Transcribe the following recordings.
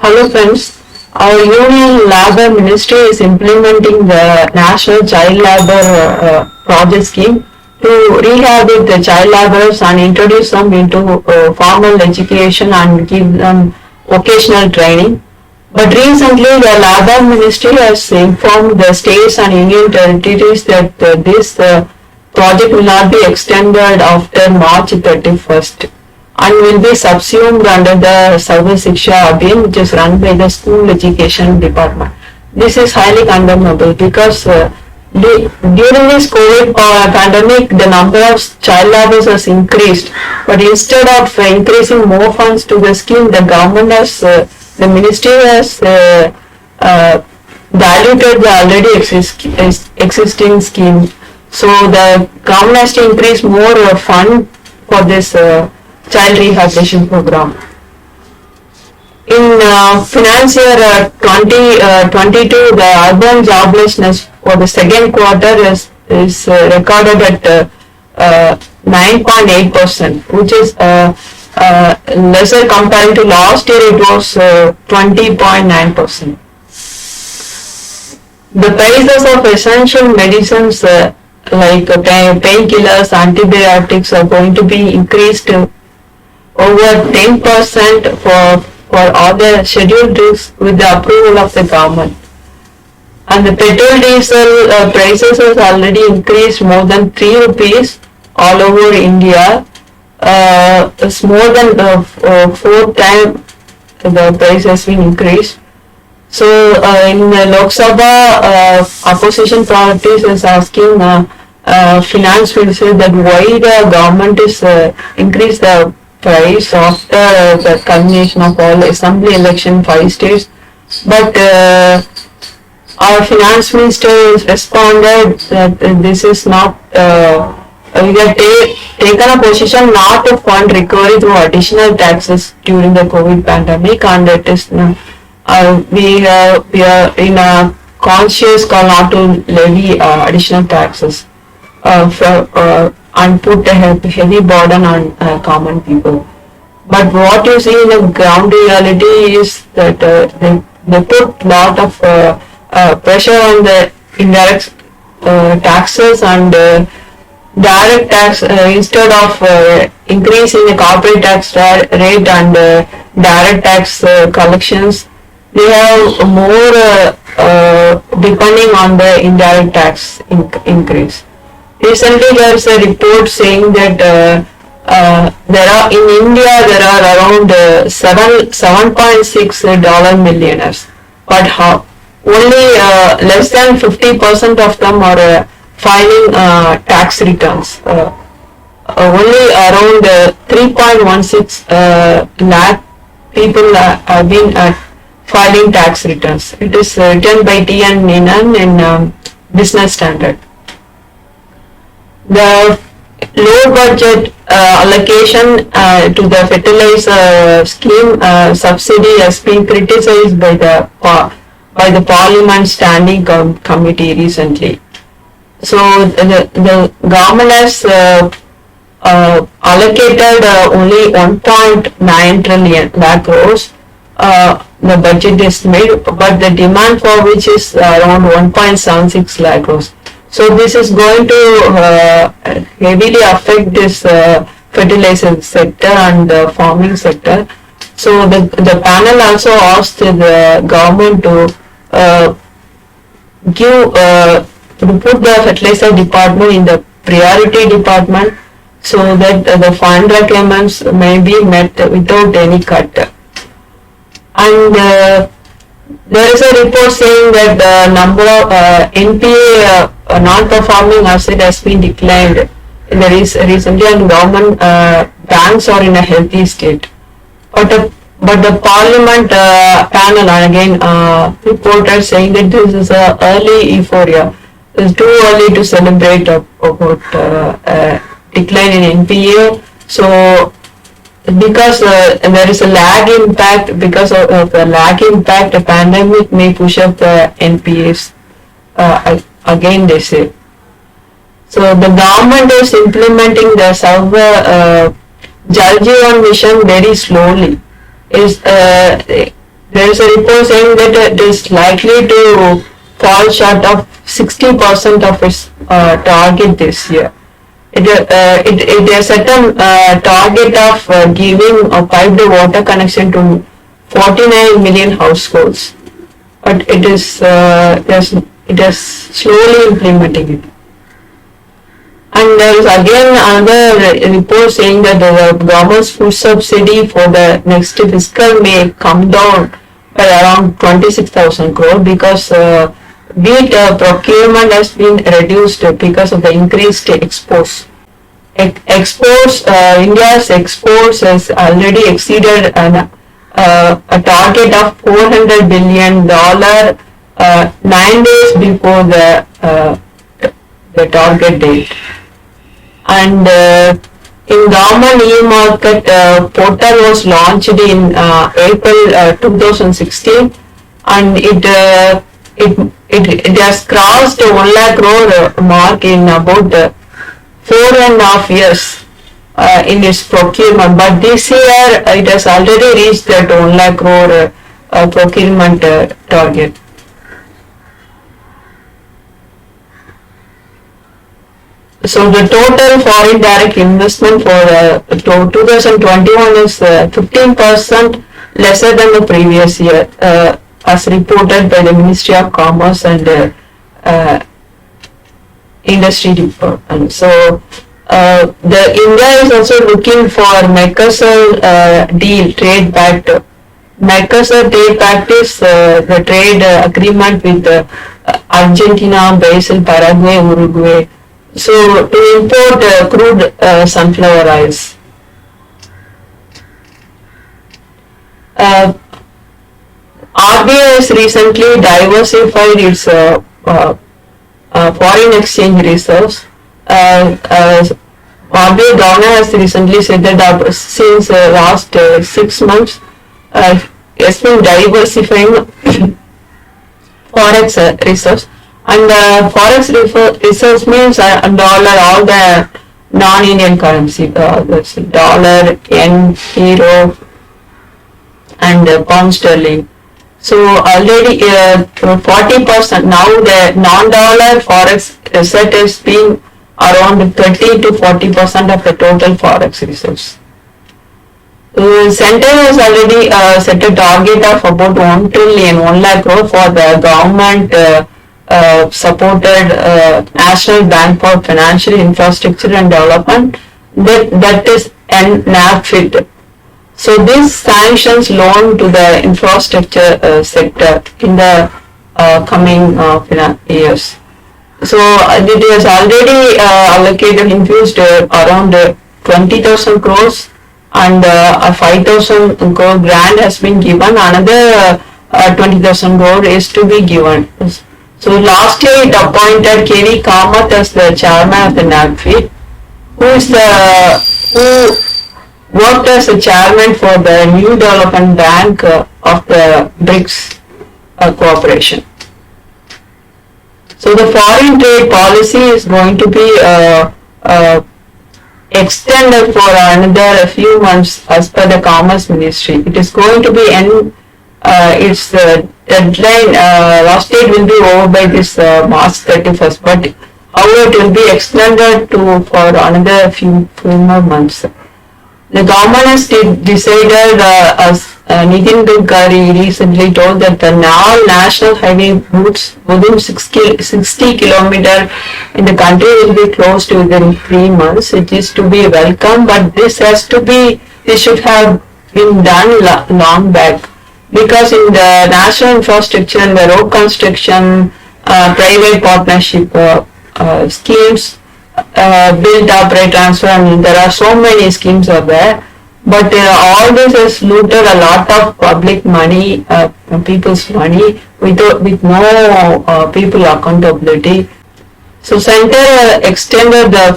Hello friends, our Union Labour Ministry is implementing the National Child Labour Project Scheme to rehabilitate the child labourers and introduce them into formal education and give them vocational training. But recently the Labour Ministry has informed the states and union territories that this project will not be extended after March 31st. And will be subsumed under the Sarva Shiksha Abhiyan, which is run by the School Education Department. This is highly condemnable because during this COVID pandemic, the number of child laborers has increased. But instead of increasing more funds to the scheme, the government has, the ministry has diluted the already existing scheme. So the government has to increase more fund for this child rehabilitation program. In finance year 2022, the urban joblessness for the second quarter is recorded at 9.8%, which is lesser compared to last year. It was 20.9%. The prices of essential medicines like painkillers, antibiotics are going to be increased over 10% for all the scheduled drugs with the approval of the government. And the petrol diesel prices has already increased more than 3 rupees all over India. It's more than 4 times the price has been increased. So in the Lok Sabha, opposition parties is asking finance minister that why the government is increase the price after the culmination of all assembly election 5 states. But our finance minister has responded that this is not, we have taken a position not to fund recovery through additional taxes during the COVID pandemic, and it is we are in a conscious call not to levy additional taxes and put a heavy burden on common people. But what you see in the ground reality is that they put lot of pressure on the indirect taxes and direct tax instead of increasing the corporate tax rate and direct tax collections. They have more depending on the indirect tax increase. Recently, there is a report saying that there are in India there are around $7.6 millionaires, but only less than 50% of them are filing tax returns. Only around 3.16 lakh people have been filing tax returns. It is written by T.N. Menon in Business Standard. The low budget allocation to the fertilizer scheme subsidy has been criticized by the Parliament Standing Committee recently. So the government has allocated only 1.9 trillion lakh crores. The budget is made, but the demand for which is around 1.76 lakh crores. So this is going to heavily affect this fertilizer sector and the farming sector. So the panel also asked the government to put the fertilizer department in the priority department so that the fund requirements may be met without any cut. And there is a report saying that the number of NPA non-performing asset has been declined recently, and government banks are in a healthy state. But the Parliament panel again reported saying that this is a early euphoria. It's too early to celebrate about decline in NPA. So because there is a lag impact, because of the lag impact, the pandemic may push up the NPAs again, they say. So the government is implementing the Sarva Jal Jeevan mission very slowly. The there is a report saying that it is likely to fall short of 60% of its target this year. It has set a target of giving a piped water connection to 49 million households, but it is slowly implementing it. And there is again another report saying that the government's food subsidy for the next fiscal may come down by around 26,000 crore because wheat procurement has been reduced because of the increased exports. India's exports has already exceeded a target of $400 billion 9 days before the target date. And in government e-market portal was launched in April 2016, and it has crossed 1 lakh crore mark in about 4.5 years in its procurement. But this year it has already reached that 1 lakh crore procurement target. So the total foreign direct investment for 2021 is 15% lesser than the previous year, as reported by the Ministry of Commerce and Industry Department. So the India is also looking for Mercosur deal, trade pact. Mercosur trade pact is the trade agreement with Argentina, Brazil, Paraguay, Uruguay. So to import crude sunflower oils. RBI has recently diversified its foreign exchange reserves. RBI governor has recently said that since last 6 months, has been diversifying forex reserves. And forex reserves means dollar, all the non-Indian currency, that's dollar, yen, euro, and pound sterling. So already 40%, now the non-dollar forex asset has been around 30 to 40% of the total forex reserves. Center has already set a target of about 1 trillion, 1 lakh crore for the government supported National Bank for Financial Infrastructure and Development, that is NAFID. So this sanctions loan to the infrastructure sector in the coming years. So it has already allocated, infused around 20,000 crores, and a 5,000 crore grant has been given. Another 20,000 crore is to be given. So last year it appointed K.V. Kamath as the chairman of the NAFID, who worked as a chairman for the New Development Bank of the BRICS cooperation. So the foreign trade policy is going to be extended for another few months as per the Commerce Ministry. It is going to be its deadline, last date will be over by this March 31st, but however it will be extended for another few more months. The government has decided, as Nitin Gadkari recently told, that the now national highway routes within 60 kilometers in the country will be closed within 3 months. It is to be welcome, but this should have been done long back, because in the national infrastructure and the road construction, private partnership schemes, build, operate, transfer, and there are so many schemes are there, but all this has looted a lot of public money, people's money, with no people accountability. So Center extended the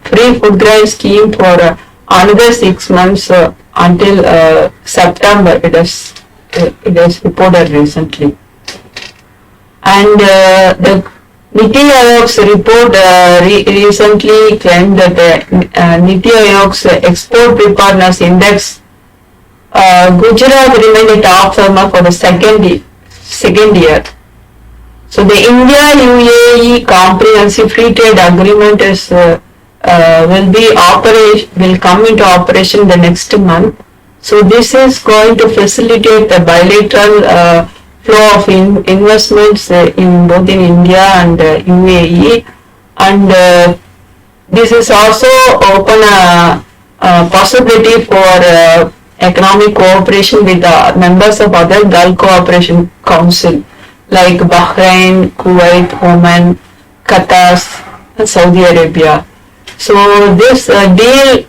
free food grain scheme for another 6 months until September. It has reported recently. And the Niti Aayog's report recently claimed that Niti Aayog's export preparedness index Gujarat remained a top performer for the second year. So the India-UAE Comprehensive Free Trade Agreement will come into operation the next month. So this is going to facilitate the bilateral flow of investments in both in India and UAE, and this is also open a possibility for economic cooperation with the members of other Gulf Cooperation Council like Bahrain, Kuwait, Oman, Qatar, and Saudi Arabia. So this deal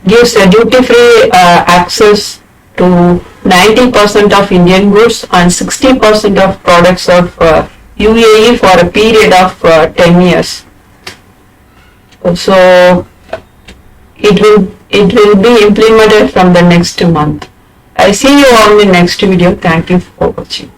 gives a duty-free access to 90% of Indian goods and 60% of products of UAE for a period of 10 years. So it will be implemented from the next month. I see you on the next video. Thank you for watching.